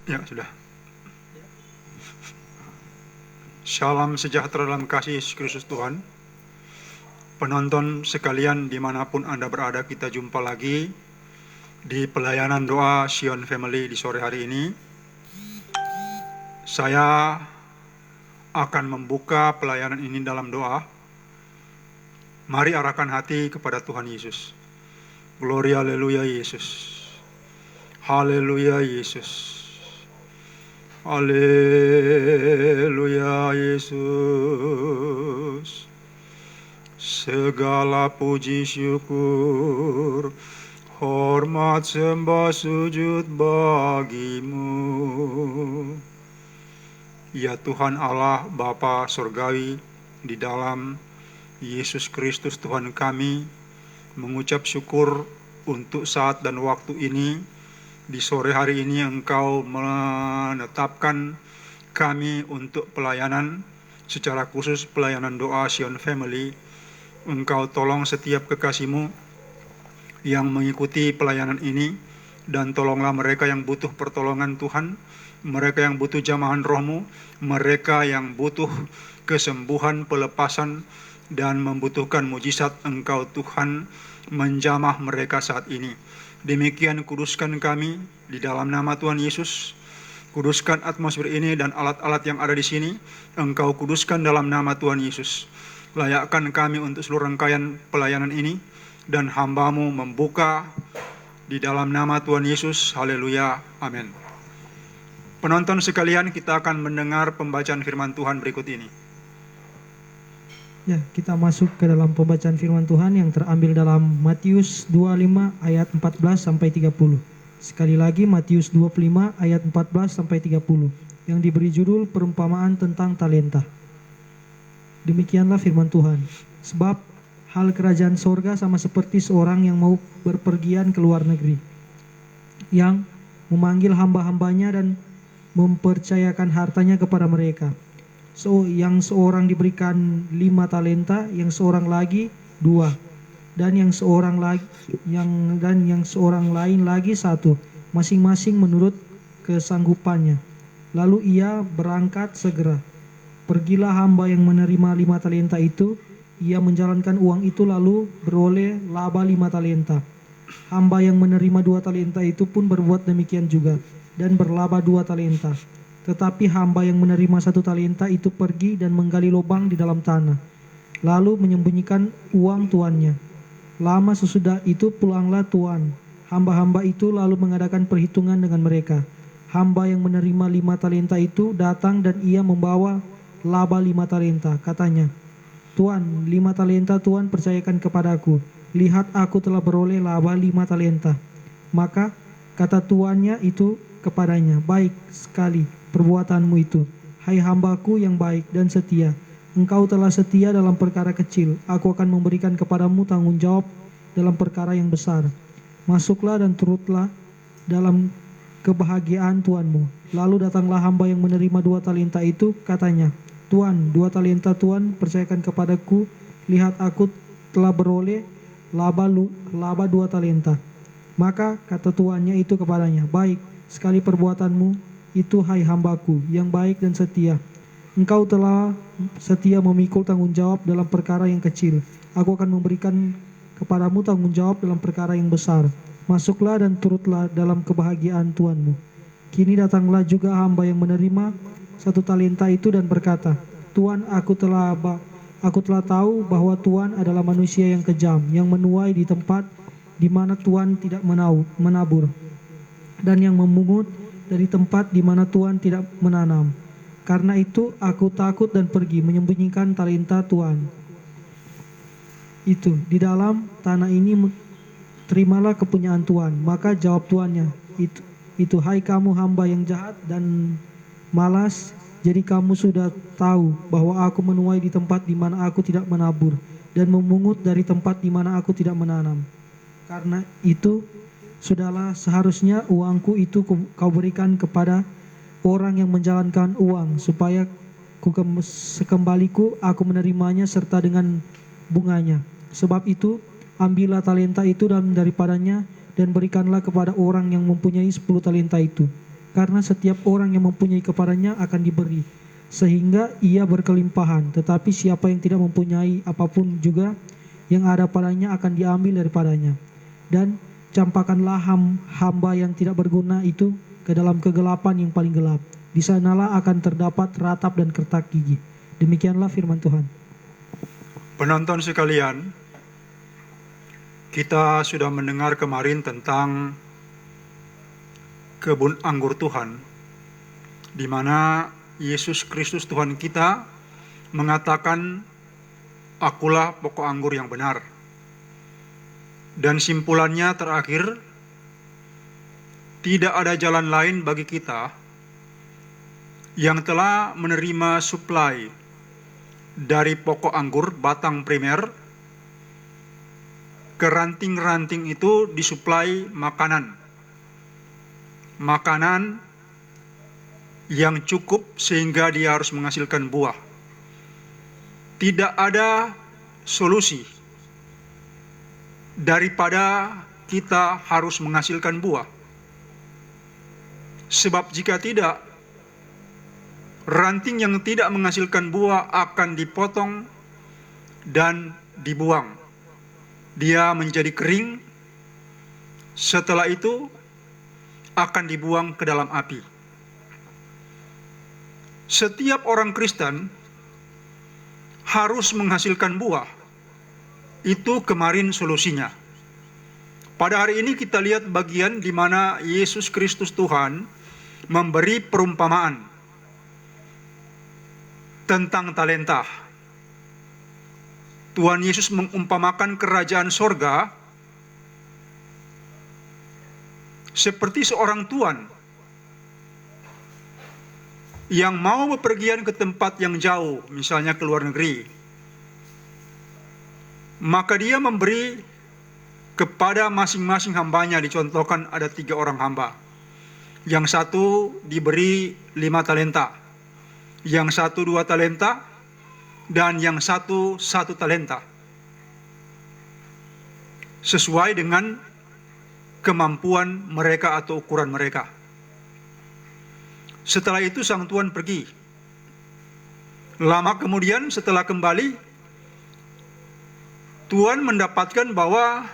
Ya, sudah. Salam sejahtera dalam kasih Yesus Kristus Tuhan. Penonton sekalian dimanapun Anda berada, kita jumpa lagi di pelayanan doa Sion Family di sore hari ini. Saya akan membuka pelayanan ini dalam doa. Mari arahkan hati kepada Tuhan Yesus. Gloria haleluya Yesus. Haleluya Yesus. Haleluya Yesus. Segala puji syukur, hormat sembah sujud bagimu. Ya Tuhan Allah Bapa Surgawi, di dalam Yesus Kristus Tuhan kami, mengucap syukur untuk saat dan waktu ini. Di sore hari ini Engkau menetapkan kami untuk pelayanan, secara khusus pelayanan doa Sion Family. Engkau tolong setiap kekasih-Mu yang mengikuti pelayanan ini, dan tolonglah mereka yang butuh pertolongan Tuhan, mereka yang butuh jamahan Roh-Mu, mereka yang butuh kesembuhan, pelepasan, dan membutuhkan mujizat Engkau Tuhan menjamah mereka saat ini. Demikian kuduskan kami di dalam nama Tuhan Yesus. Kuduskan atmosfer ini dan alat-alat yang ada di sini. Engkau kuduskan dalam nama Tuhan Yesus. Layakkan kami untuk seluruh rangkaian pelayanan ini, dan hamba-Mu membuka di dalam nama Tuhan Yesus. Haleluya. Amin. Penonton sekalian, kita akan mendengar pembacaan firman Tuhan berikut ini. Ya, kita masuk ke dalam pembacaan firman Tuhan yang terambil dalam Matius 25 ayat 14 sampai 30. Sekali lagi Matius 25 ayat 14 sampai 30 yang diberi judul perumpamaan tentang talenta. Demikianlah firman Tuhan. Sebab hal kerajaan sorga sama seperti seorang yang mau berpergian ke luar negeri, yang memanggil hamba-hambanya dan mempercayakan hartanya kepada mereka. Yang seorang diberikan 5 talenta, yang seorang lagi 2, dan yang seorang lain lagi 1, masing-masing menurut kesanggupannya. Lalu ia berangkat segera. Pergilah hamba yang menerima 5 talenta itu, ia menjalankan uang itu lalu beroleh laba 5 talenta. Hamba yang menerima 2 talenta itu pun berbuat demikian juga, dan berlaba 2 talenta. Tetapi hamba yang menerima 1 talenta itu pergi dan menggali lubang di dalam tanah, lalu menyembunyikan uang tuannya. Lama sesudah itu pulanglah tuan hamba-hamba itu lalu mengadakan perhitungan dengan mereka. Hamba yang menerima 5 talenta itu datang dan ia membawa laba 5 talenta. Katanya, "Tuan, 5 talenta Tuan percayakan kepadaku. Lihat, aku telah beroleh laba 5 talenta." Maka kata tuannya itu kepadanya, "Baik sekali perbuatanmu itu, hai hambaku yang baik dan setia. Engkau telah setia dalam perkara kecil, aku akan memberikan kepadamu tanggung jawab dalam perkara yang besar. Masuklah dan turutlah dalam kebahagiaan tuanmu." Lalu datanglah hamba yang menerima 2 talenta itu, katanya, "Tuan, 2 talenta Tuan percayakan kepadaku. Lihat, aku telah beroleh laba 2 talenta." Maka kata tuannya itu kepadanya, "Baik sekali perbuatanmu itu, hai hambaku yang baik dan setia. Engkau telah setia memikul tanggung jawab dalam perkara yang kecil. Aku akan memberikan kepadamu tanggung jawab dalam perkara yang besar. Masuklah dan turutlah dalam kebahagiaan tuanmu." Kini datanglah juga hamba yang menerima 1 talenta itu dan berkata, "Tuan, aku telah tahu bahwa Tuan adalah manusia yang kejam, yang menuai di tempat di mana Tuan tidak menabur, dan yang memungut dari tempat di mana Tuan tidak menanam. Karena itu aku takut dan pergi menyembunyikan talenta Tuan itu di dalam tanah ini. Terimalah kepunyaan Tuan." Maka jawab tuannya itu, "Hai kamu hamba yang jahat dan malas, jadi kamu sudah tahu bahwa aku menuai di tempat di mana aku tidak menabur, dan memungut dari tempat di mana aku tidak menanam. Karena itu sudahlah seharusnya uangku itu kau berikan kepada orang yang menjalankan uang, supaya sekembaliku aku menerimanya serta dengan bunganya. Sebab itu ambillah talenta itu dan daripadanya, dan berikanlah kepada orang yang mempunyai 10 talenta itu. karena setiap orang yang mempunyai kepadanya akan diberi, sehingga ia berkelimpahan. Tetapi siapa yang tidak mempunyai apapun juga, yang ada padanya akan diambil daripadanya. Dan campakkanlah hamba yang tidak berguna itu ke dalam kegelapan yang paling gelap. Di sanalah akan terdapat ratap dan kertak gigi. Demikianlah firman Tuhan. Penonton sekalian, kita sudah mendengar kemarin tentang kebun anggur Tuhan, di mana Yesus Kristus Tuhan kita mengatakan, "Akulah pokok anggur yang benar." Dan simpulannya terakhir, tidak ada jalan lain bagi kita yang telah menerima suplai dari pokok anggur batang primer. Ke ranting-ranting itu disuplai makanan yang cukup sehingga dia harus menghasilkan buah. Tidak ada solusi daripada kita harus menghasilkan buah. Sebab jika tidak, ranting yang tidak menghasilkan buah akan dipotong dan dibuang. Dia menjadi kering, setelah itu akan dibuang ke dalam api. Setiap orang Kristen harus menghasilkan buah. Itu kemarin solusinya. Pada hari ini kita lihat bagian di mana Yesus Kristus Tuhan memberi perumpamaan tentang talenta. Tuhan Yesus mengumpamakan kerajaan sorga seperti seorang tuan yang mau bepergian ke tempat yang jauh, misalnya ke luar negeri. Maka dia memberi kepada masing-masing hambanya, dicontohkan ada 3 orang hamba. Yang satu diberi 5 talenta, yang satu 2 talenta, dan yang satu 1 talenta. Sesuai dengan kemampuan mereka atau ukuran mereka. Setelah itu sang tuan pergi. Lama kemudian setelah kembali, tuan mendapatkan bahwa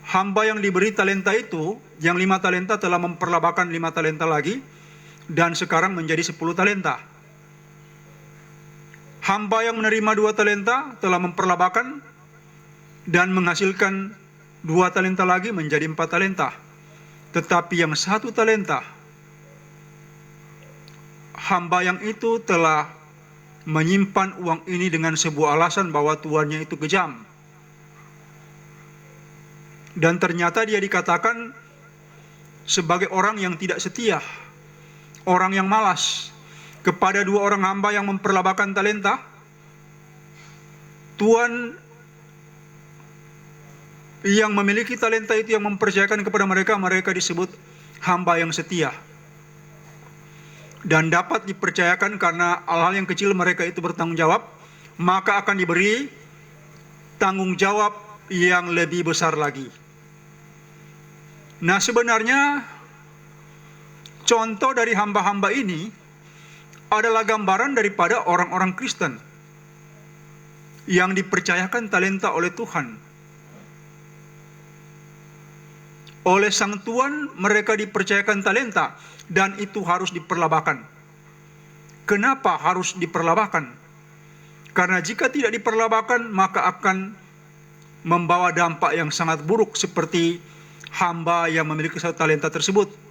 hamba yang diberi talenta itu, yang 5 talenta telah memperlabakan 5 talenta lagi, dan sekarang menjadi 10 talenta. Hamba yang menerima 2 talenta telah memperlabakan dan menghasilkan 2 talenta lagi menjadi 4 talenta. Tetapi yang 1 talenta, hamba yang itu telah menyimpan uang ini dengan sebuah alasan bahwa tuannya itu kejam. Dan ternyata dia dikatakan sebagai orang yang tidak setia, orang yang malas. Kepada 2 orang hamba yang memperlabakan talenta, tuan yang memiliki talenta itu yang mempercayakan kepada mereka, mereka disebut hamba yang setia. Dan dapat dipercayakan karena hal-hal yang kecil mereka itu bertanggung jawab, maka akan diberi tanggung jawab yang lebih besar lagi. Nah, sebenarnya contoh dari hamba-hamba ini adalah gambaran daripada orang-orang Kristen yang dipercayakan talenta oleh Tuhan. Oleh sang tuan mereka dipercayakan talenta dan itu harus diperlabakan. Kenapa harus diperlabakan? Karena jika tidak diperlabakan maka akan membawa dampak yang sangat buruk seperti hamba yang memiliki 1 talenta tersebut.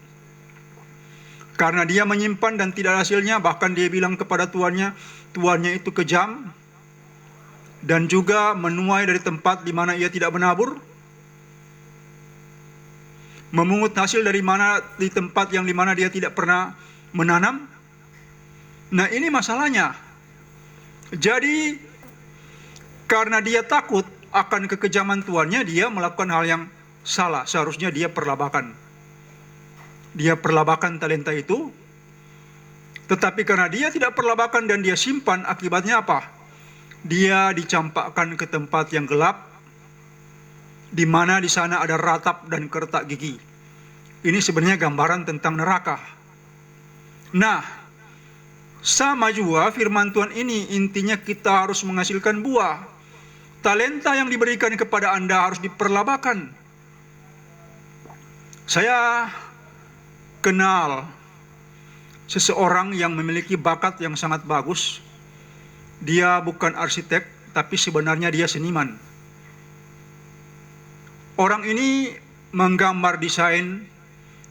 Karena dia menyimpan dan tidak ada hasilnya, bahkan dia bilang kepada tuannya itu kejam, dan juga menuai dari tempat di mana ia tidak menabur, memungut hasil di tempat yang di mana dia tidak pernah menanam. Nah, ini masalahnya. Jadi karena dia takut akan kekejaman tuannya, dia melakukan hal yang salah. Seharusnya dia perlabakan. Dia perlabakan talenta itu, tetapi karena dia tidak perlabakan dan dia simpan, akibatnya apa? Dia dicampakkan ke tempat yang gelap, di mana di sana ada ratap dan kertak gigi. Ini sebenarnya gambaran tentang neraka. Nah, sama juga firman Tuhan ini intinya kita harus menghasilkan buah. Talenta yang diberikan kepada Anda harus diperlabakan. Saya kenal seseorang yang memiliki bakat yang sangat bagus. Dia bukan arsitek, tapi sebenarnya dia seniman. Orang ini menggambar desain,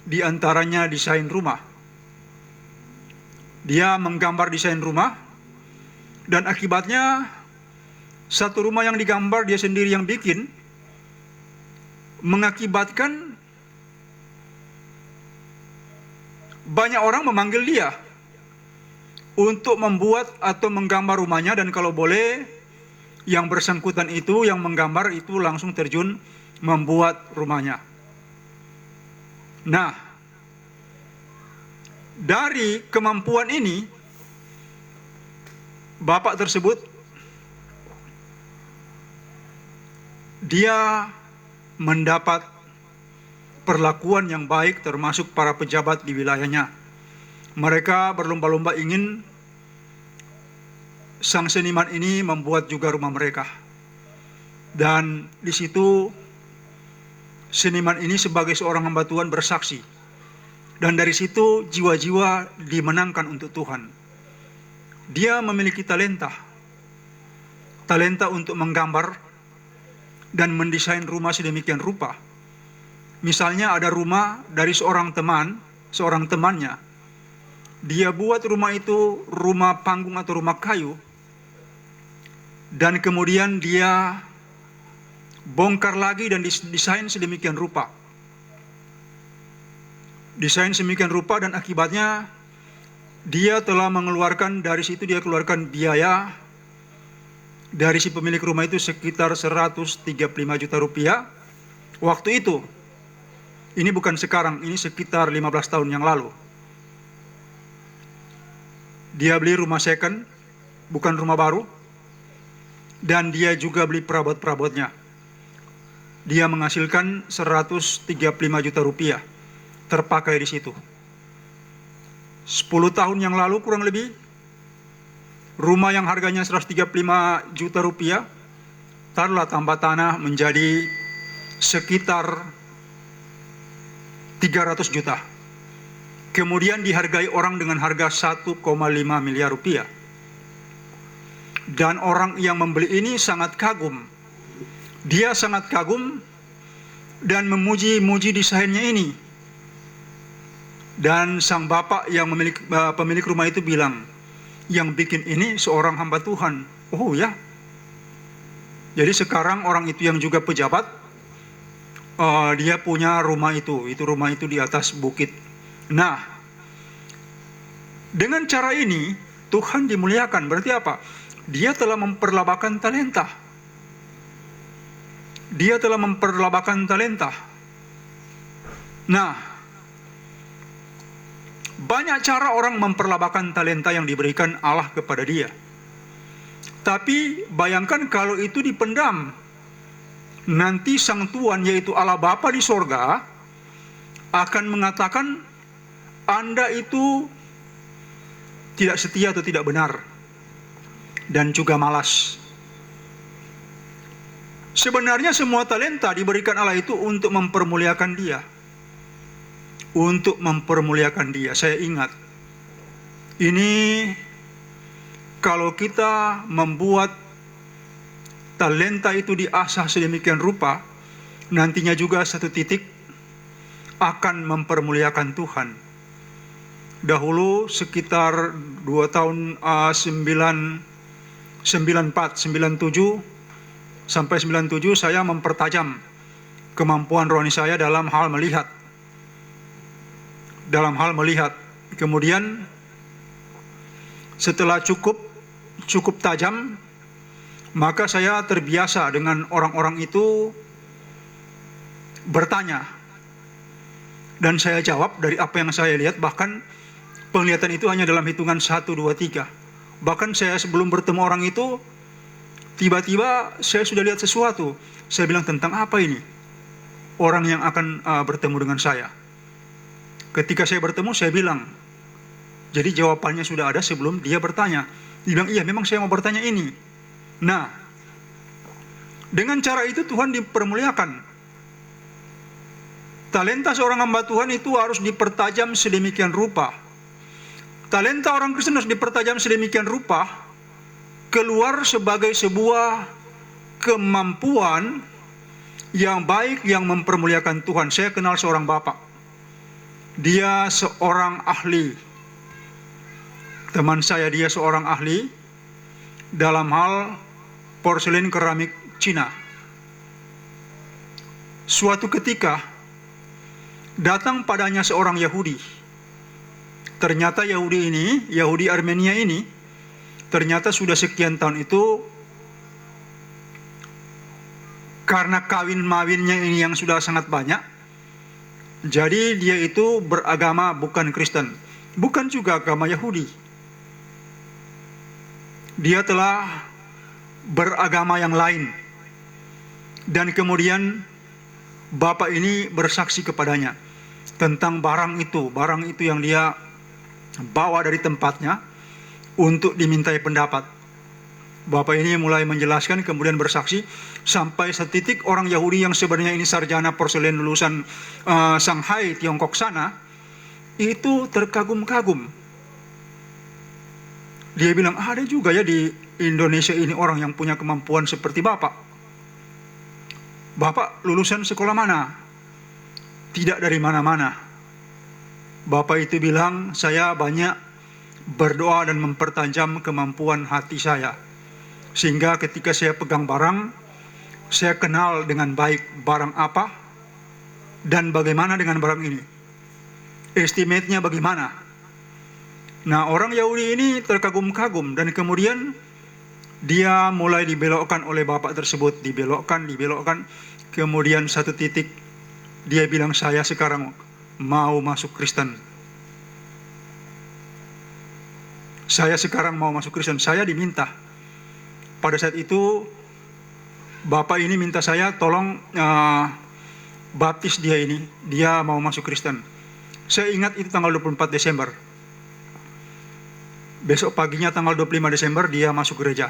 di antaranya desain rumah. Dia menggambar desain rumah, dan akibatnya satu rumah yang digambar dia sendiri yang bikin, mengakibatkan banyak orang memanggil dia untuk membuat atau menggambar rumahnya, dan kalau boleh yang bersangkutan itu, yang menggambar itu langsung terjun membuat rumahnya. Nah, dari kemampuan ini, bapak tersebut dia mendapat perlakuan yang baik termasuk para pejabat di wilayahnya. Mereka berlomba-lomba ingin sang seniman ini membuat juga rumah mereka. Dan di situ seniman ini sebagai seorang hamba Tuhan bersaksi. Dan dari situ jiwa-jiwa dimenangkan untuk Tuhan. Dia memiliki talenta untuk menggambar dan mendesain rumah sedemikian rupa. Misalnya ada rumah dari seorang temannya. Dia buat rumah itu rumah panggung atau rumah kayu. Dan kemudian dia bongkar lagi dan desain sedemikian rupa. Desain sedemikian rupa dan akibatnya dia telah mengeluarkan, dari situ dia keluarkan biaya dari si pemilik rumah itu sekitar 135 juta rupiah. Waktu itu, ini bukan sekarang, ini sekitar 15 tahun yang lalu. Dia beli rumah second, bukan rumah baru. Dan dia juga beli perabot-perabotnya. Dia menghasilkan 135 juta rupiah terpakai di situ. 10 tahun yang lalu kurang lebih, rumah yang harganya 135 juta rupiah, taruhlah tambah tanah menjadi sekitar 300 juta. Kemudian dihargai orang dengan harga 1,5 miliar rupiah. Dan orang yang membeli ini sangat kagum. Dia sangat kagum dan memuji-muji desainnya ini. Dan sang bapak yang pemilik rumah itu bilang, yang bikin ini seorang hamba Tuhan. Oh ya. Jadi sekarang orang itu yang juga pejabat, dia punya rumah itu di atas bukit. Nah, dengan cara ini Tuhan dimuliakan. Berarti apa? Dia telah memperlabakan talenta. Dia telah memperlabakan talenta. Nah, banyak cara orang memperlabakan talenta yang diberikan Allah kepada dia. Tapi bayangkan kalau itu dipendam. Nanti sang Tuhan, yaitu Allah Bapa di sorga, akan mengatakan Anda itu tidak setia atau tidak benar, dan juga malas. Sebenarnya semua talenta diberikan Allah itu untuk mempermuliakan dia. Untuk mempermuliakan dia. Saya ingat, ini kalau kita membuat talenta itu diasah sedemikian rupa, nantinya juga satu titik akan mempermuliakan Tuhan. Dahulu sekitar 2 tahun 94, 97 sampai 97 saya mempertajam kemampuan rohani saya dalam hal melihat. Kemudian setelah cukup tajam, maka saya terbiasa dengan orang-orang itu bertanya. Dan saya jawab dari apa yang saya lihat, bahkan penglihatan itu hanya dalam hitungan 1, 2, 3. Bahkan saya sebelum bertemu orang itu, tiba-tiba saya sudah lihat sesuatu. Saya bilang, tentang apa ini orang yang akan bertemu dengan saya? Ketika saya bertemu, saya bilang, jadi jawabannya sudah ada sebelum dia bertanya. Dia bilang, iya memang saya mau bertanya ini. Nah, dengan cara itu Tuhan dipermuliakan. Talenta seorang hamba Tuhan itu harus dipertajam sedemikian rupa. Talenta orang Kristen harus dipertajam sedemikian rupa, keluar sebagai sebuah kemampuan yang baik yang mempermuliakan Tuhan. Saya kenal seorang bapak. Dia seorang ahli. Teman saya, dia seorang ahli dalam hal porselen keramik Cina. Suatu ketika datang padanya seorang Yahudi. Ternyata Yahudi Armenia ini, ternyata sudah sekian tahun itu, karena kawin-mawinnya ini yang sudah sangat banyak, jadi dia itu beragama bukan Kristen, bukan juga agama Yahudi. Dia telah beragama yang lain. Dan kemudian bapak ini bersaksi kepadanya tentang barang itu yang dia bawa dari tempatnya untuk dimintai pendapat. Bapak ini mulai menjelaskan, kemudian bersaksi, sampai setitik orang Yahudi yang sebenarnya ini sarjana porselen lulusan Shanghai, Tiongkok sana, itu terkagum-kagum. Dia bilang, ada juga ya di Indonesia ini orang yang punya kemampuan seperti Bapak. Bapak lulusan sekolah mana? Tidak dari mana-mana. Bapak itu bilang, saya banyak berdoa dan mempertajam kemampuan hati saya, sehingga ketika saya pegang barang, saya kenal dengan baik barang apa dan bagaimana dengan barang ini, estimate-nya bagaimana. Nah, orang Yahudi ini terkagum-kagum, dan kemudian dia mulai dibelokkan oleh bapak tersebut, dibelokkan. Kemudian satu titik dia bilang, saya sekarang mau masuk Kristen. Saya sekarang mau masuk Kristen. Saya diminta. Pada saat itu bapak ini minta saya tolong baptis dia ini. Dia mau masuk Kristen. Saya ingat itu tanggal 24 Desember. Besok paginya tanggal 25 Desember dia masuk gereja.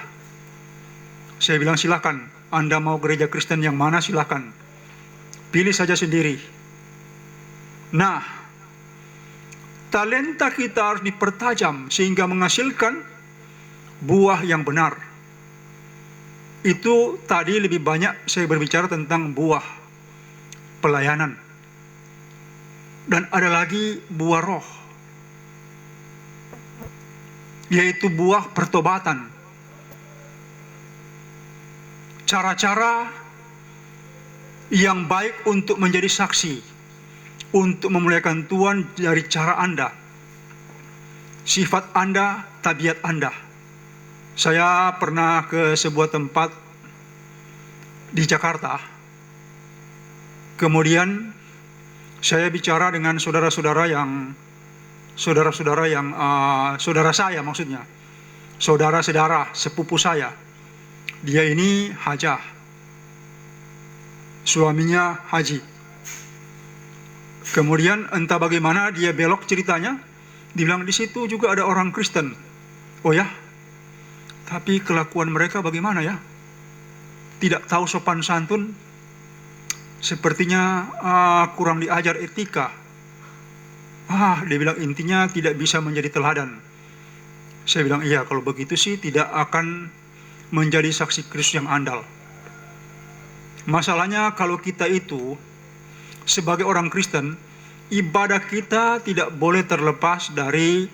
Saya bilang, silakan, Anda mau gereja Kristen yang mana silakan. Pilih saja sendiri. Nah, talenta kita harus dipertajam sehingga menghasilkan buah yang benar. Itu tadi lebih banyak saya berbicara tentang buah pelayanan. Dan ada lagi buah roh, yaitu buah pertobatan. Cara-cara yang baik untuk menjadi saksi, untuk memuliakan Tuhan dari cara Anda, sifat Anda, tabiat Anda. Saya pernah ke sebuah tempat di Jakarta. Kemudian saya bicara dengan saudara saya maksudnya, saudara-saudara sepupu saya. Dia ini hajah, suaminya haji. Kemudian entah bagaimana dia belok ceritanya, dibilang di situ juga ada orang Kristen. Oh ya, tapi kelakuan mereka bagaimana ya? Tidak tahu sopan santun, sepertinya kurang diajar etika. Dia bilang intinya tidak bisa menjadi teladan. Saya bilang, iya, kalau begitu sih tidak akan menjadi saksi Kristus yang andal. Masalahnya kalau kita itu sebagai orang Kristen, ibadah kita tidak boleh terlepas dari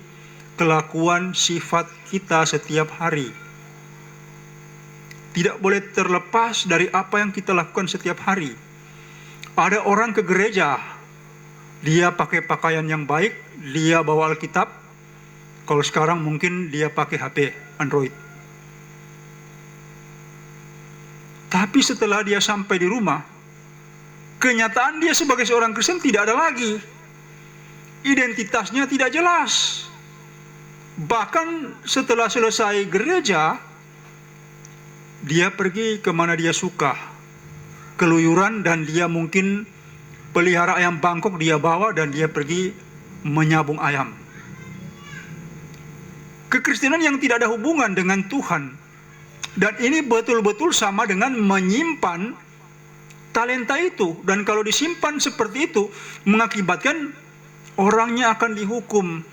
kelakuan sifat kita setiap hari. Tidak boleh terlepas dari apa yang kita lakukan setiap hari. Ada orang ke gereja, dia pakai pakaian yang baik, dia bawa Alkitab. Kalau sekarang mungkin dia pakai HP Android. Tapi setelah dia sampai di rumah, kenyataan dia sebagai seorang Kristen tidak ada lagi. Identitasnya tidak jelas. Bahkan setelah selesai gereja, dia pergi kemana dia suka, keluyuran, dan dia mungkin pelihara ayam Bangkok dia bawa, dan dia pergi menyabung ayam. Kekristenan yang tidak ada hubungan dengan Tuhan. Dan ini betul-betul sama dengan menyimpan talenta itu. Dan kalau disimpan seperti itu, mengakibatkan orangnya akan dihukum,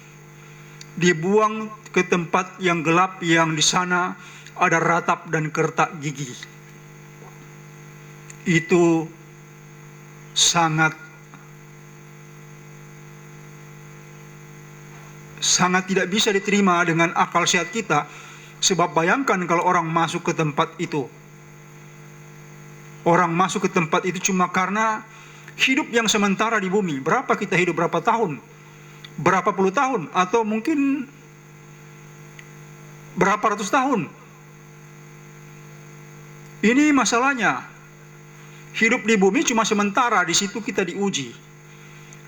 dibuang ke tempat yang gelap, yang di sana ada ratap dan kertak gigi. Itu sangat tidak bisa diterima dengan akal sehat kita. Sebab bayangkan kalau orang masuk ke tempat itu. Orang masuk ke tempat itu cuma karena hidup yang sementara di bumi. Berapa kita hidup, berapa tahun? Berapa puluh tahun? Atau mungkin berapa ratus tahun? Ini masalahnya. Hidup di bumi cuma sementara, di situ kita diuji.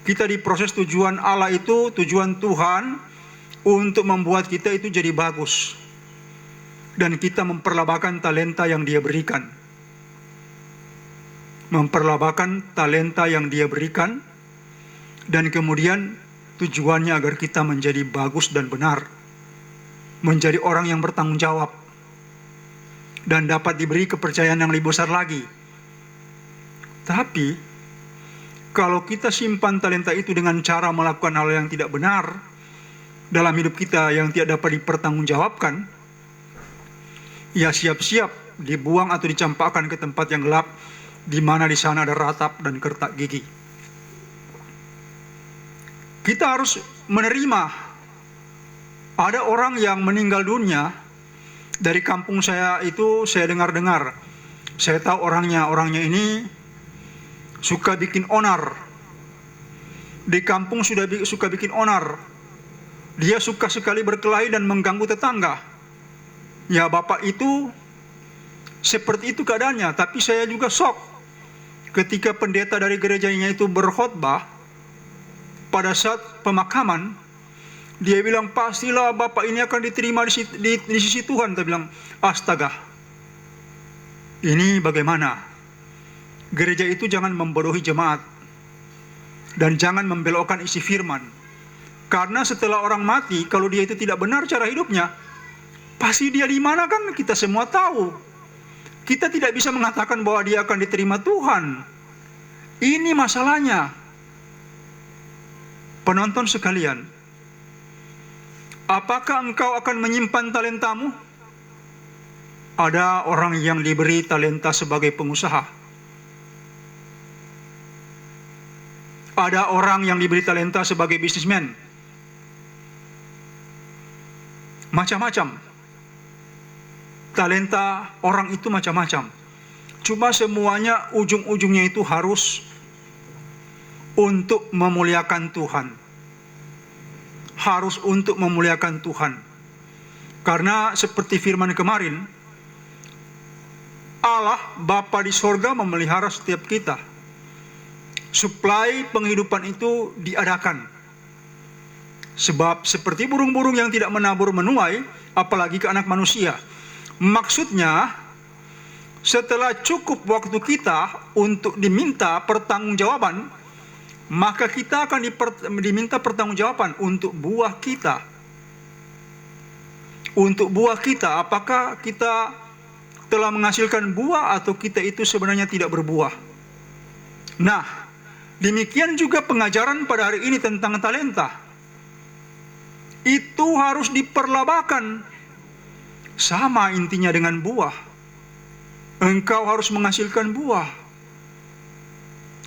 Kita diproses. Tujuan Allah itu, tujuan Tuhan untuk membuat kita itu jadi bagus. Dan kita memperlambahkan talenta yang Dia berikan. Memperlambahkan talenta yang Dia berikan. Dan kemudian tujuannya agar kita menjadi bagus dan benar. Menjadi orang yang bertanggung jawab. Dan dapat diberi kepercayaan yang lebih besar lagi. Tapi kalau kita simpan talenta itu dengan cara melakukan hal yang tidak benar dalam hidup kita, yang tidak dapat dipertanggungjawabkan, ya siap-siap dibuang atau dicampakkan ke tempat yang gelap, di mana di sana ada ratap dan kertak gigi. Kita harus menerima. Ada orang yang meninggal dunia dari kampung saya itu, saya dengar-dengar. Saya tahu orangnya ini suka bikin onar. Di kampung suka bikin onar. Dia suka sekali berkelahi dan mengganggu tetangga. Ya, bapak itu seperti itu keadaannya. Tapi saya juga shock ketika pendeta dari gerejanya itu berkhotbah pada saat pemakaman. Dia bilang, pastilah bapak ini akan diterima di sisi Tuhan. Dia bilang, astaga, ini bagaimana? Gereja itu jangan membodohi jemaat. Dan jangan membelokkan isi firman. Karena setelah orang mati, kalau dia itu tidak benar cara hidupnya, pasti dia di mana kan kita semua tahu. Kita tidak bisa mengatakan bahwa dia akan diterima Tuhan. Ini masalahnya. Penonton sekalian, apakah engkau akan menyimpan talentamu? Ada orang yang diberi talenta sebagai pengusaha. Ada orang yang diberi talenta sebagai bisnismen. Macam-macam. Talenta orang itu macam-macam. Cuma semuanya ujung-ujungnya itu harus untuk memuliakan Tuhan. Harus untuk memuliakan Tuhan. Karena seperti firman kemarin, Allah Bapa di sorga memelihara setiap kita. Suplai penghidupan itu diadakan. Sebab seperti burung-burung yang tidak menabur menuai, apalagi ke anak manusia. Maksudnya, setelah cukup waktu kita untuk diminta pertanggungjawaban, maka kita akan diminta pertanggungjawaban untuk buah kita. Untuk buah kita, apakah kita telah menghasilkan buah atau kita itu sebenarnya tidak berbuah. Nah, demikian juga pengajaran pada hari ini tentang talenta. Itu harus diperlambahkan. Sama intinya dengan buah. Engkau harus menghasilkan buah.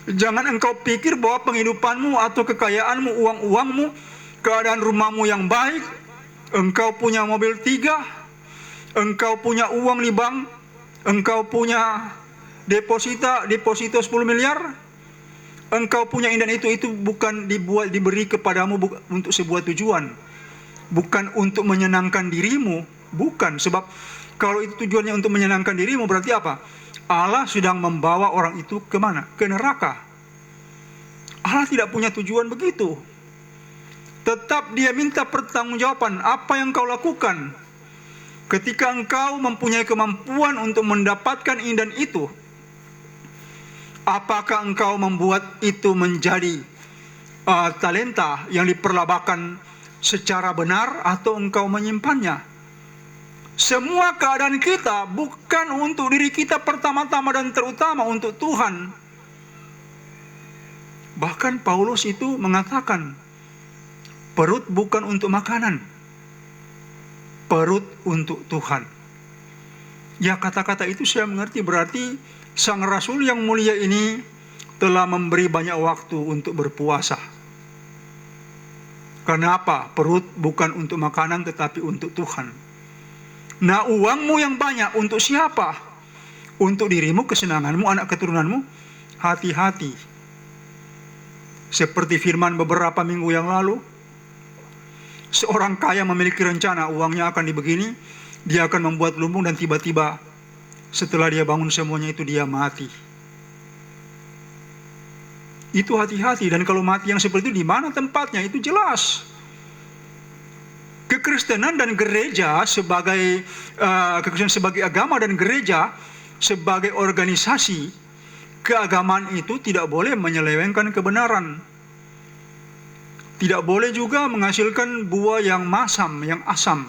Jangan engkau pikir bahwa penghidupanmu atau kekayaanmu, uang-uangmu, keadaan rumahmu yang baik, engkau punya mobil 3, engkau punya uang di bank, engkau punya deposito 10 miliar, engkau punya ini dan itu bukan diberi kepadamu untuk sebuah tujuan. Bukan untuk menyenangkan dirimu, bukan. Sebab kalau itu tujuannya untuk menyenangkan dirimu, berarti apa? Allah sedang membawa orang itu kemana? Ke neraka. Allah tidak punya tujuan begitu. Tetap dia minta pertanggungjawaban. Apa yang kau lakukan ketika engkau mempunyai kemampuan untuk mendapatkan ini dan itu? Apakah engkau membuat itu menjadi talenta yang diperlabakan secara benar atau engkau menyimpannya. Semua keadaan kita bukan untuk diri kita pertama-tama dan terutama untuk Tuhan. Bahkan Paulus itu mengatakan, perut bukan untuk makanan, perut untuk Tuhan. Ya, kata-kata itu saya mengerti berarti sang rasul yang mulia ini telah memberi banyak waktu untuk berpuasa. Kenapa? Perut bukan untuk makanan tetapi untuk Tuhan. Nah, uangmu yang banyak untuk siapa? Untuk dirimu, kesenanganmu, anak keturunanmu? Hati-hati. Seperti firman beberapa minggu yang lalu, seorang kaya memiliki rencana uangnya akan dibegini, dia akan membuat lumbung dan tiba-tiba setelah dia bangun semuanya itu dia mati. Itu hati-hati, dan kalau mati yang seperti itu di mana tempatnya? Itu jelas. Kekristenan dan gereja sebagai kekristenan sebagai agama dan gereja sebagai organisasi keagamaan itu tidak boleh menyelewengkan kebenaran. Tidak boleh juga menghasilkan buah yang masam, yang asam,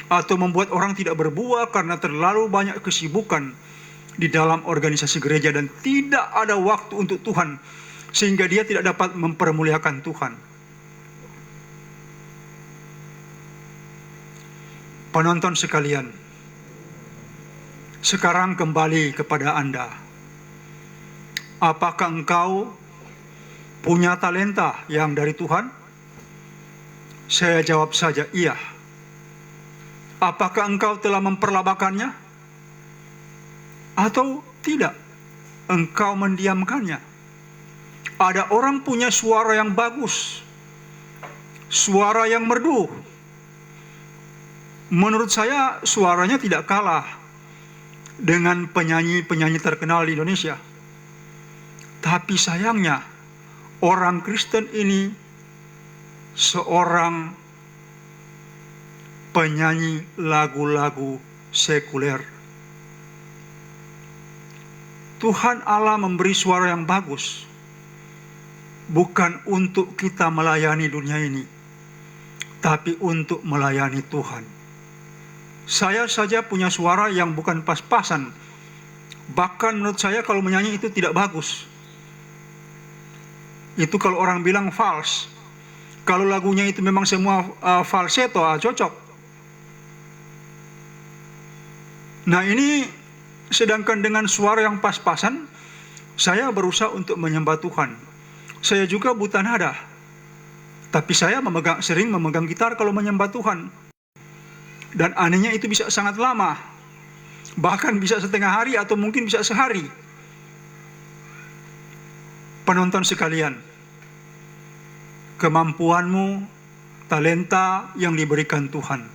atau membuat orang tidak berbuah karena terlalu banyak kesibukan di dalam organisasi gereja dan tidak ada waktu untuk Tuhan, sehingga dia tidak dapat mempermuliakan Tuhan. Penonton sekalian, sekarang kembali kepada Anda. Apakah engkau punya talenta yang dari Tuhan? Saya jawab saja iya. Apakah engkau telah memperlabakannya? Atau tidak? Engkau mendiamkannya. Ada orang punya suara yang bagus, suara yang merdu. Menurut saya suaranya tidak kalah dengan penyanyi-penyanyi terkenal di Indonesia. Tapi sayangnya orang Kristen ini seorang penyanyi lagu-lagu sekuler. Tuhan Allah memberi suara yang bagus bukan untuk kita melayani dunia ini, tapi untuk melayani Tuhan. Saya saja punya suara yang bukan pas-pasan. Bahkan menurut saya kalau menyanyi itu tidak bagus. Itu kalau orang bilang false. Kalau lagunya itu memang semua falsetto, cocok. Nah, ini sedangkan dengan suara yang pas-pasan, saya berusaha untuk menyembah Tuhan. Saya juga buta nada. Tapi saya sering memegang gitar kalau menyembah Tuhan. Dan anehnya itu bisa sangat lama. Bahkan bisa setengah hari atau mungkin bisa sehari. Penonton sekalian, kemampuanmu, talenta yang diberikan Tuhan,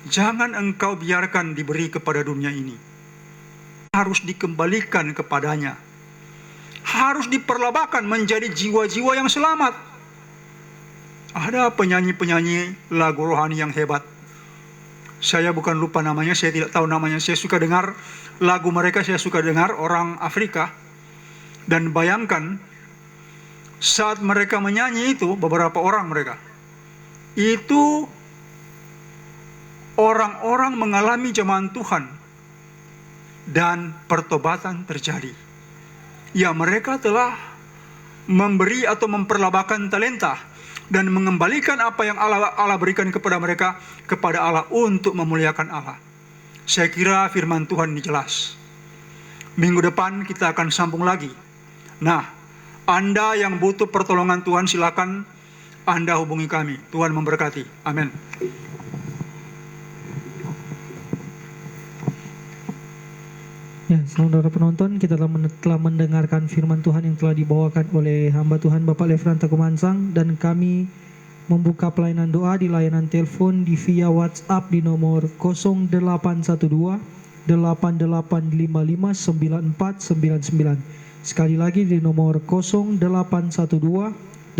jangan engkau biarkan diberi kepada dunia ini. Harus dikembalikan kepadanya. Harus diperlabakan menjadi jiwa-jiwa yang selamat. Ada penyanyi-penyanyi lagu rohani yang hebat. Saya bukan lupa namanya, saya tidak tahu namanya. Saya suka dengar lagu mereka, saya suka dengar orang Afrika. Dan bayangkan, saat mereka menyanyi itu, beberapa orang mereka, itu orang-orang mengalami jemaat Tuhan. Dan pertobatan terjadi. Ya, mereka telah memberi atau memperlabakan talenta dan mengembalikan apa yang Allah berikan kepada mereka kepada Allah untuk memuliakan Allah. Saya kira firman Tuhan ini jelas. Minggu depan kita akan sambung lagi. Nah, Anda yang butuh pertolongan Tuhan, silakan Anda hubungi kami. Tuhan memberkati. Amin. Ya, saudara penonton, kita telah mendengarkan firman Tuhan yang telah dibawakan oleh hamba Tuhan Bapak Lefranta Kumansang, dan kami membuka pelayanan doa di layanan telepon di via WhatsApp di nomor 0812 8855 9499. Sekali lagi di nomor 0812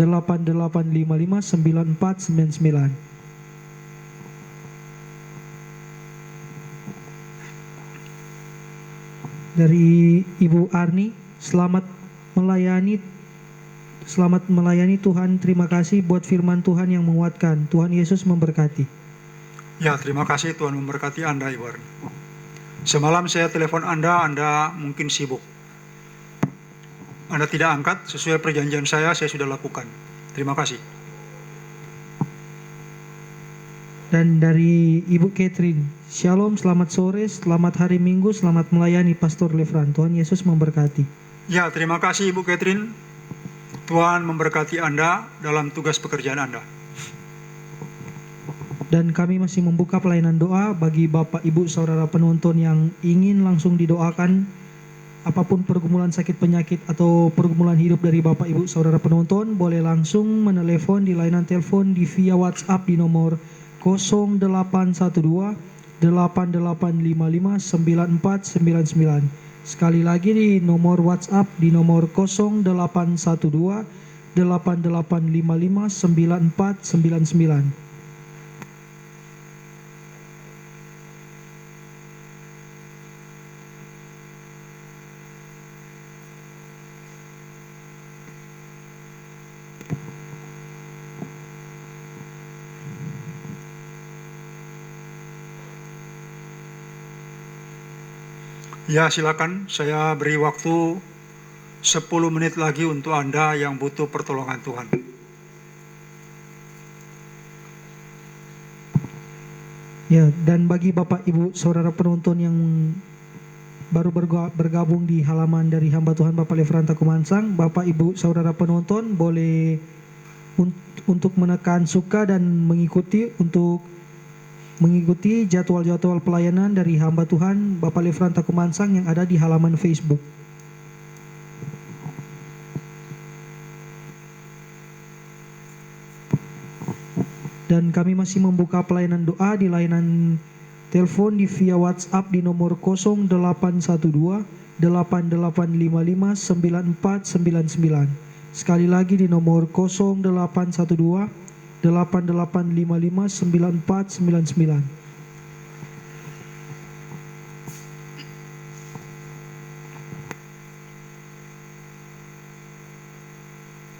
8855 9499. Dari Ibu Arni, selamat melayani selamat melayani Tuhan. Terima kasih buat firman Tuhan yang menguatkan. Tuhan Yesus memberkati. Ya, terima kasih, Tuhan memberkati Anda, Ibu Arni. Semalam saya telepon Anda mungkin sibuk. Anda tidak angkat, sesuai perjanjian saya sudah lakukan. Terima kasih. Dan dari Ibu Catherine, Shalom, selamat sore, selamat hari Minggu, selamat melayani Pastor Lefran. Tuhan Yesus memberkati. Ya, terima kasih Ibu Catherine. Tuhan memberkati Anda dalam tugas pekerjaan Anda. Dan kami masih membuka pelayanan doa bagi Bapak Ibu Saudara penonton yang ingin langsung didoakan. Apapun pergumulan sakit penyakit atau pergumulan hidup dari Bapak Ibu Saudara penonton, boleh langsung menelepon di layanan telepon di via WhatsApp di nomor 0812 8855 9499. Sekali lagi di nomor WhatsApp di nomor 0812 8855 9499. Ya, silakan, saya beri waktu 10 menit lagi untuk Anda yang butuh pertolongan Tuhan. Ya, dan bagi Bapak Ibu Saudara penonton yang baru bergabung di halaman dari hamba Tuhan Bapak Lefran Takumansang, Bapak Ibu Saudara penonton boleh untuk menekan suka dan mengikuti jadwal-jadwal pelayanan dari hamba Tuhan Bapak Lefran Takumansang yang ada di halaman Facebook. Dan kami masih membuka pelayanan doa di layanan telepon di via WhatsApp di nomor 0812 8855 9499. Sekali lagi di nomor 0812 8855 9499.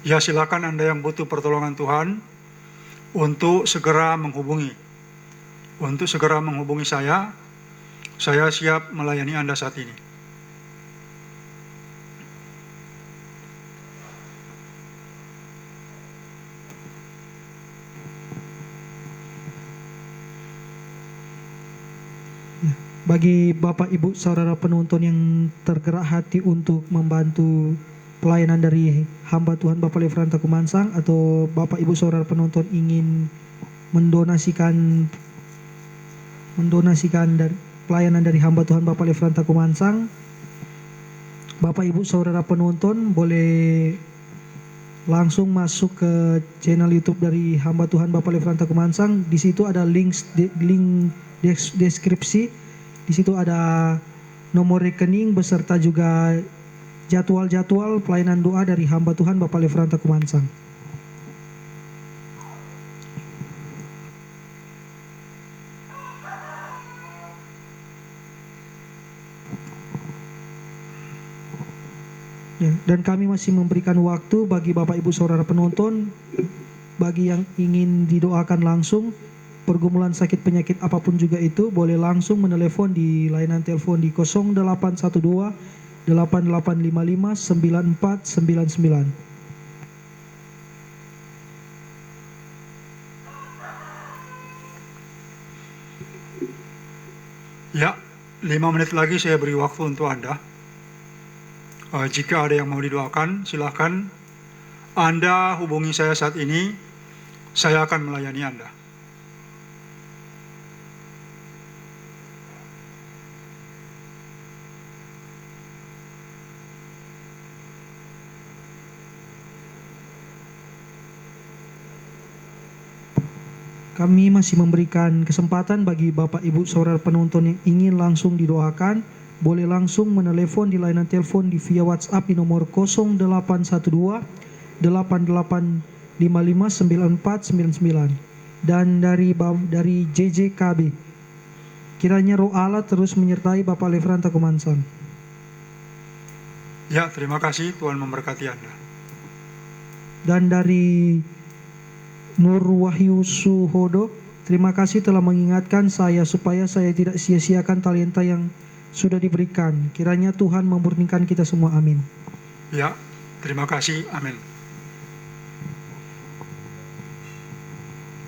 Ya, silakan Anda yang butuh pertolongan Tuhan untuk segera menghubungi. Untuk segera menghubungi saya siap melayani Anda saat ini. Bagi Bapak Ibu Saudara penonton yang tergerak hati untuk membantu pelayanan dari hamba Tuhan Bapak Lefran Takumansang, atau Bapak Ibu Saudara penonton ingin mendonasikan dari pelayanan dari hamba Tuhan Bapak Lefran Takumansang, Bapak Ibu Saudara penonton boleh langsung masuk ke channel YouTube dari hamba Tuhan Bapak Lefran Takumansang. Di situ ada link deskripsi. Di situ ada nomor rekening beserta juga jadwal-jadwal pelayanan doa dari hamba Tuhan Bapak Lefran Takumansang. Ya, dan kami masih memberikan waktu bagi Bapak Ibu Saudara penonton, bagi yang ingin didoakan langsung, pergumulan sakit penyakit apapun juga itu, boleh langsung menelepon di layanan telepon di 0812 8855 9499. Ya, 5 menit lagi saya beri waktu untuk Anda. Jika ada yang mau didoakan, silakan Anda hubungi saya saat ini. Saya akan melayani Anda. Kami masih memberikan kesempatan bagi Bapak Ibu Saudara penonton yang ingin langsung didoakan, boleh langsung menelepon di layanan telepon di via WhatsApp di nomor 0812 8855 9499. Dan dari JJKB, kiranya Roh Allah terus menyertai Bapak Lefran Takumansang. Ya, terima kasih, Tuhan memberkati Anda. Dan dari Nur Wahyu Suhodo, terima kasih telah mengingatkan saya supaya saya tidak sia-siakan talenta yang sudah diberikan. Kiranya Tuhan memurnikan kita semua. Amin. Ya, terima kasih. Amin.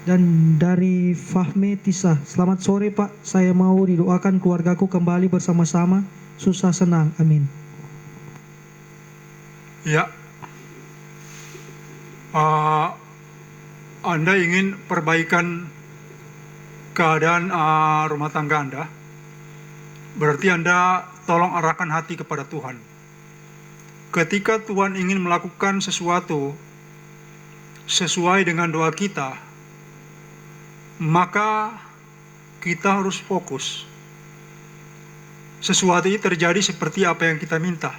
Dan dari Fahme Tisah, selamat sore Pak, saya mau didoakan keluargaku kembali bersama-sama, susah senang. Amin. Ya, Anda ingin perbaikan keadaan rumah tangga Anda, berarti Anda tolong arahkan hati kepada Tuhan. Ketika Tuhan ingin melakukan sesuatu sesuai dengan doa kita, maka kita harus fokus. Sesuatu ini terjadi seperti apa yang kita minta.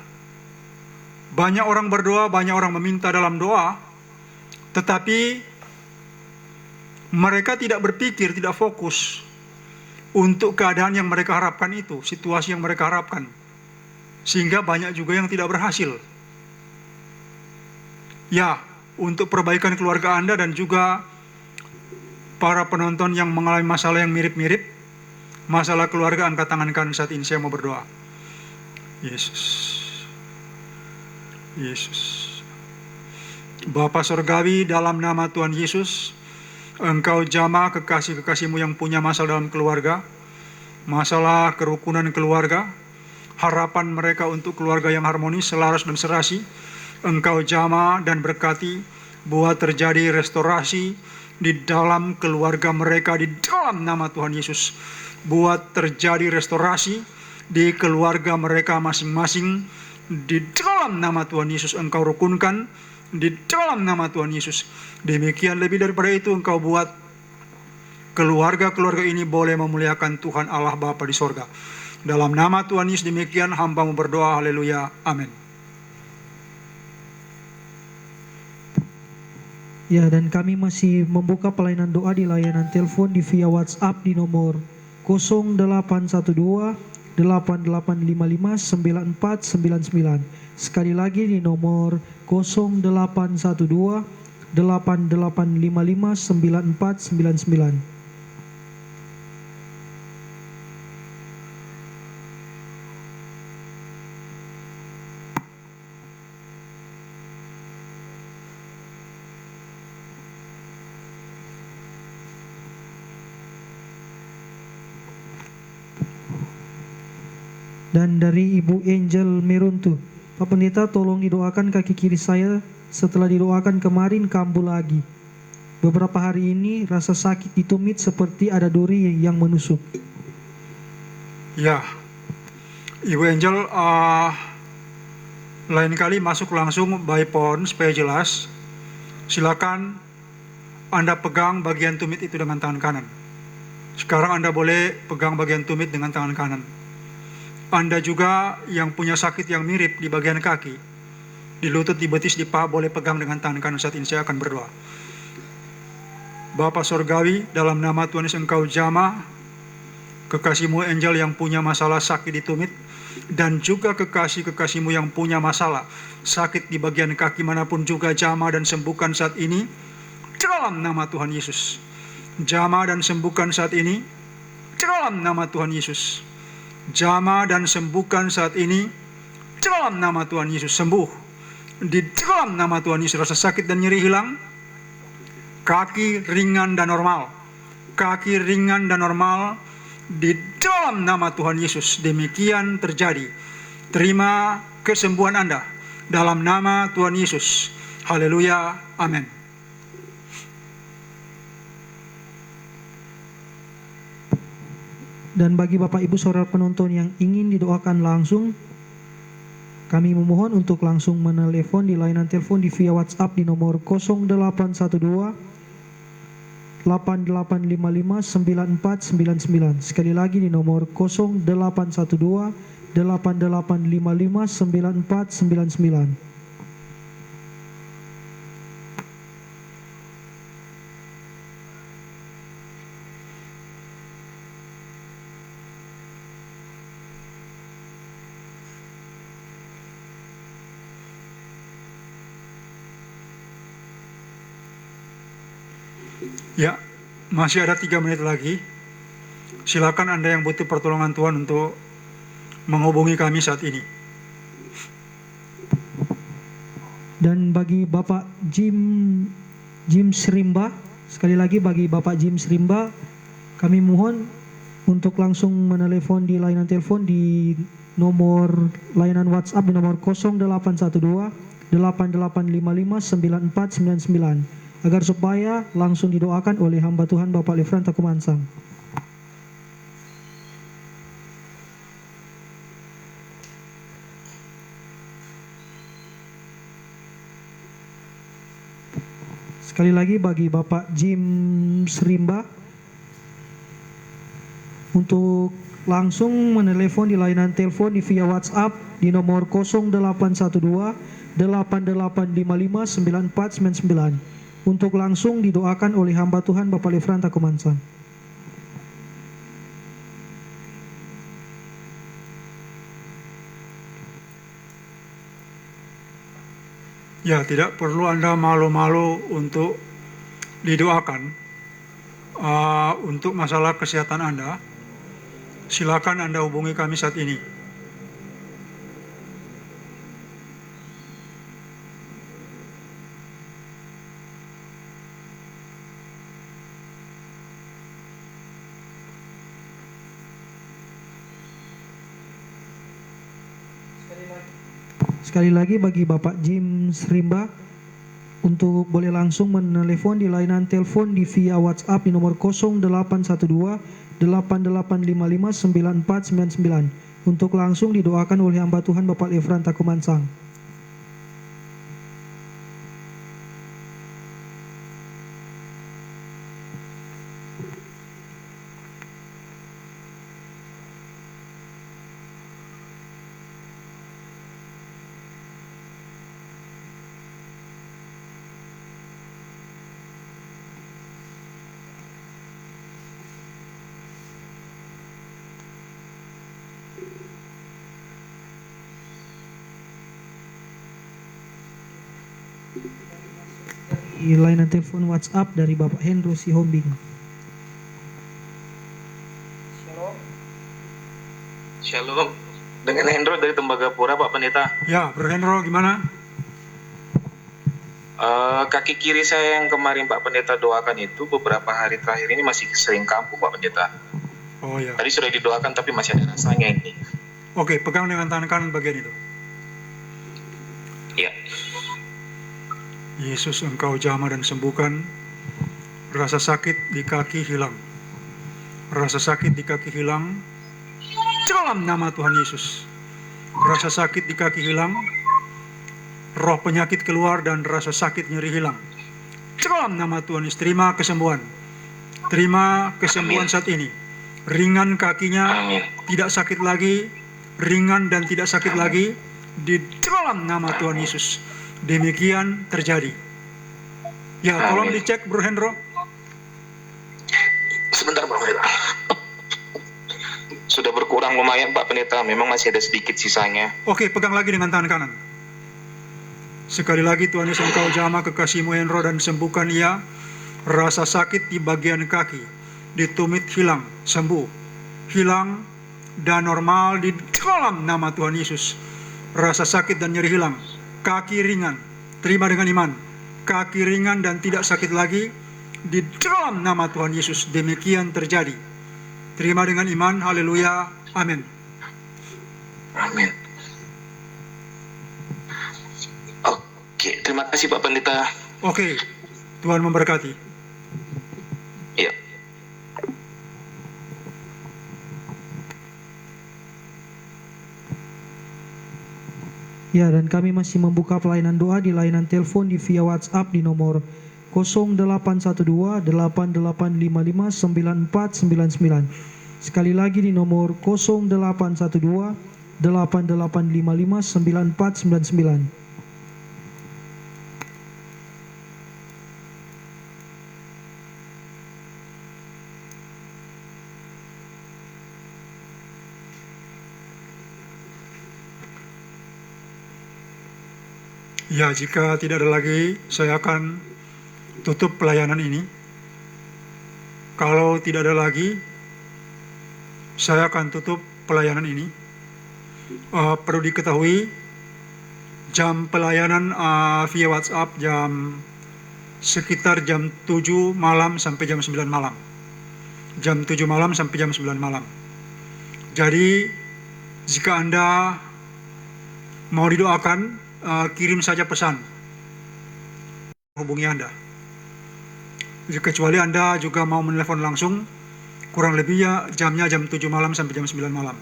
Banyak orang berdoa, banyak orang meminta dalam doa, tetapi mereka tidak berpikir, tidak fokus untuk keadaan yang mereka harapkan itu, situasi yang mereka harapkan. Sehingga banyak juga yang tidak berhasil. Ya, untuk perbaikan keluarga Anda dan juga para penonton yang mengalami masalah yang mirip-mirip, masalah keluarga, angkat tangan kanan saat ini, saya mau berdoa. Yesus. Yesus. Bapa Surgawi, dalam nama Tuhan Yesus, Engkau jamah kekasih-kekasih-Mu yang punya masalah dalam keluarga, masalah kerukunan keluarga, harapan mereka untuk keluarga yang harmonis, selaras dan serasi. Engkau jamah dan berkati, buat terjadi restorasi di dalam keluarga mereka di dalam nama Tuhan Yesus. Buat terjadi restorasi di keluarga mereka masing-masing di dalam nama Tuhan Yesus. Engkau rukunkan di dalam nama Tuhan Yesus. Demikian lebih daripada itu, Engkau buat keluarga-keluarga ini boleh memuliakan Tuhan Allah Bapa di sorga. Dalam nama Tuhan Yesus demikian hamba-Mu berdoa. Haleluya. Amin. Ya, dan kami masih membuka pelayanan doa di layanan telepon di via WhatsApp di nomor 0812 8855 9499. Sekali lagi di nomor 0812 8855 9499. Dan dari Ibu Angel Meruntu, Pak Pendeta tolong didoakan kaki kiri saya, setelah didoakan kemarin kambuh lagi. Beberapa hari ini rasa sakit di tumit seperti ada duri yang menusuk. Ya, Ibu Angel, lain kali masuk langsung by phone supaya jelas. Silakan Anda pegang bagian tumit itu dengan tangan kanan. Sekarang Anda boleh pegang bagian tumit dengan tangan kanan. Anda juga yang punya sakit yang mirip di bagian kaki, di lutut, di betis, di paha, boleh pegang dengan tangan kanan. Saat ini saya akan berdoa. Bapa Surgawi, dalam nama Tuhan Yesus, Engkau jamah kekasih-Mu Angel yang punya masalah sakit di tumit, dan juga kekasih-kekasih-Mu yang punya masalah sakit di bagian kaki manapun juga, jamah dan sembuhkan saat ini dalam nama Tuhan Yesus. Jamah dan sembuhkan saat ini dalam nama Tuhan Yesus. Jamah dan sembuhkan saat ini dalam nama Tuhan Yesus. Sembuh di dalam nama Tuhan Yesus. Rasa sakit dan nyeri hilang. Kaki ringan dan normal. Kaki ringan dan normal di dalam nama Tuhan Yesus. Demikian terjadi. Terima kesembuhan Anda dalam nama Tuhan Yesus. Haleluya. Amin. Dan bagi Bapak Ibu saudara penonton yang ingin didoakan langsung, kami memohon untuk langsung menelepon di layanan telepon di via WhatsApp di nomor 0812 8855 9499. Sekali lagi di nomor 0812 8855 9499. Ya, masih ada 3 menit lagi. Silakan Anda yang butuh pertolongan Tuhan untuk menghubungi kami saat ini. Dan bagi Bapak Jim Srimba, sekali lagi bagi Bapak Jim Srimba, kami mohon untuk langsung menelepon di layanan telepon di nomor layanan WhatsApp di nomor 0812 8855 9499 agar supaya langsung didoakan oleh hamba Tuhan Bapak Lefran Takumansang. Sekali lagi bagi Bapak Jim Srimba untuk langsung menelepon di layanan telepon di via WhatsApp di nomor 0812 8855 9499 untuk langsung didoakan oleh hamba Tuhan Bapak Lefran Takumansang. Ya, tidak perlu Anda malu-malu untuk didoakan untuk masalah kesehatan Anda. Silakan Anda hubungi kami saat ini. Sekali lagi bagi Bapak Jim Srimba untuk boleh langsung menelepon di layanan telepon di via WhatsApp di nomor 0812 8855 9499 untuk langsung didoakan oleh hamba Tuhan Bapak Lefran Takumansang. Di layanan telepon WhatsApp dari Bapak Hendro Sihombing. Shalom. Dengan Hendro dari Tembagapura, Pak Pendeta. Ya, Bro Hendro, gimana? Kaki kiri saya yang kemarin Pak Pendeta doakan itu beberapa hari terakhir ini masih sering kambuh, Pak Pendeta. Oh ya. Tadi sudah didoakan tapi masih ada rasanya ini. Oke, pegang dengan tangan kanan bagian itu. Ya. Yesus, Engkau jamah dan sembuhkan. Rasa sakit di kaki hilang. Rasa sakit di kaki hilang. Dalam nama Tuhan Yesus. Rasa sakit di kaki hilang. Roh penyakit keluar dan rasa sakit nyeri hilang. Dalam nama Tuhan Yesus. Terima kesembuhan. Terima kesembuhan saat ini. Ringan kakinya. Amin. Tidak sakit lagi. Ringan dan tidak sakit lagi. Di dalam nama Tuhan Yesus. Demikian terjadi. Ya, tolong Amin. dicek Bro Hendro. Sebentar Pak Pendeta. Sudah berkurang lumayan Pak Pendeta, memang masih ada sedikit sisanya. Oke, pegang lagi dengan tangan kanan. Sekali lagi Tuhan Yesus, Engkau jamah kekasih-Mu Hendro dan sembuhkan ia. Rasa sakit di bagian kaki, di tumit hilang, sembuh. Hilang dan normal di dalam nama Tuhan Yesus. Rasa sakit dan nyeri hilang. Kaki ringan, terima dengan iman. Kaki ringan dan tidak sakit lagi di dalam nama Tuhan Yesus. Demikian terjadi. Terima dengan iman, haleluya, amin. Amin. Oke, terima kasih Pak Pendeta. Oke, Tuhan memberkati. Ya. Ya, dan kami masih membuka pelayanan doa di layanan telepon di via WhatsApp di nomor 0812 8855 9499. Sekali lagi di nomor 0812 8855 9499. Ya, jika tidak ada lagi, saya akan tutup pelayanan ini. Kalau tidak ada lagi, saya akan tutup pelayanan ini. Perlu diketahui, jam pelayanan via WhatsApp sekitar jam 7 malam sampai jam 9 malam. Jam 7 malam sampai jam 9 malam. Jadi, jika Anda mau didoakan, kirim saja pesan. Hubungi Anda. Kecuali Anda juga mau menelepon langsung, kurang lebih jamnya jam 7 malam sampai jam 9 malam.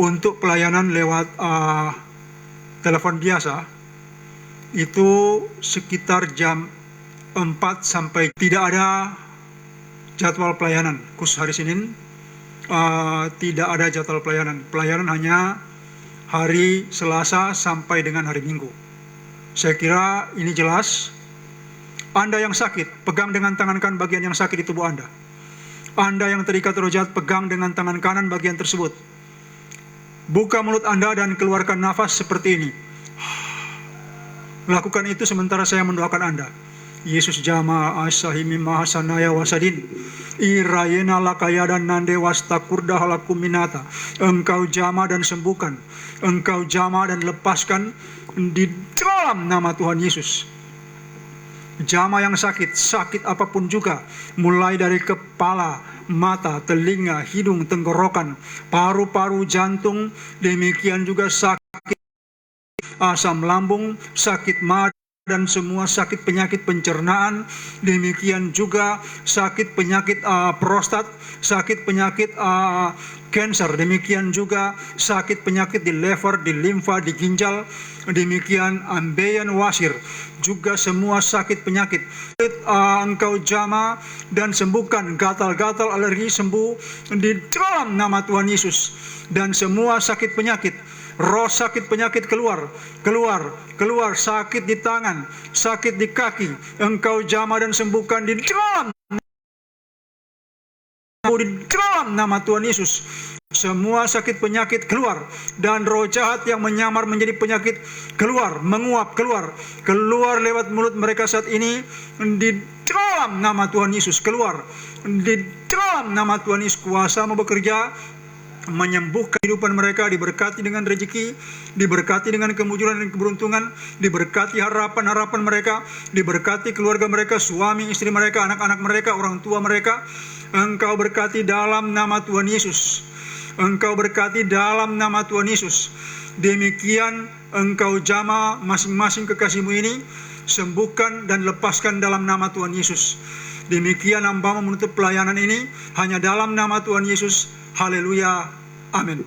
Untuk pelayanan lewat telepon biasa, itu sekitar jam 4 sampai tidak ada jadwal pelayanan. Khusus hari Senin, tidak ada jadwal pelayanan. Pelayanan hanya hari Selasa sampai dengan hari Minggu. Saya kira ini jelas. Anda yang sakit, pegang dengan tangan kanan bagian yang sakit di tubuh Anda. Anda yang terikat roh jahat, pegang dengan tangan kanan bagian tersebut. Buka mulut Anda dan keluarkan nafas seperti ini. Lakukan itu sementara saya mendoakan Anda. Yesus jama asahimi mahasanaya wasadin irayena lakaya dan nande wastakurda halakuminata. Engkau jama dan sembuhkan, engkau jama dan lepaskan di dalam nama Tuhan Yesus. Jama yang sakit apapun juga, mulai dari kepala, mata, telinga, hidung, tenggorokan, paru-paru, jantung, demikian juga sakit asam lambung, sakit mata, dan semua sakit penyakit pencernaan, demikian juga sakit penyakit prostat, sakit penyakit kanker, demikian juga sakit penyakit di lever, di limfa, di ginjal, demikian ambeien wasir, juga semua sakit penyakit. Engkau jama dan sembuhkan gatal-gatal, alergi, sembuh di dalam nama Tuhan Yesus. Dan semua sakit penyakit, roh sakit penyakit keluar, sakit di tangan, sakit di kaki, engkau jama dan sembuhkan di dalam nama Tuhan Yesus. Semua sakit penyakit keluar, dan roh jahat yang menyamar menjadi penyakit keluar, menguap, keluar lewat mulut mereka saat ini di dalam nama Tuhan Yesus. Keluar di dalam nama Tuhan Yesus. Kuasa mau bekerja menyembuhkan kehidupan mereka, diberkati dengan rezeki, diberkati dengan kemujuran dan keberuntungan, diberkati harapan-harapan mereka, diberkati keluarga mereka, suami, istri mereka, anak-anak mereka, orang tua mereka. Engkau berkati dalam nama Tuhan Yesus. Engkau berkati dalam nama Tuhan Yesus. Demikian engkau jama masing-masing kekasihmu ini, sembuhkan dan lepaskan dalam nama Tuhan Yesus. Demikian hamba menutup pelayanan ini hanya dalam nama Tuhan Yesus. Haleluya. Amin.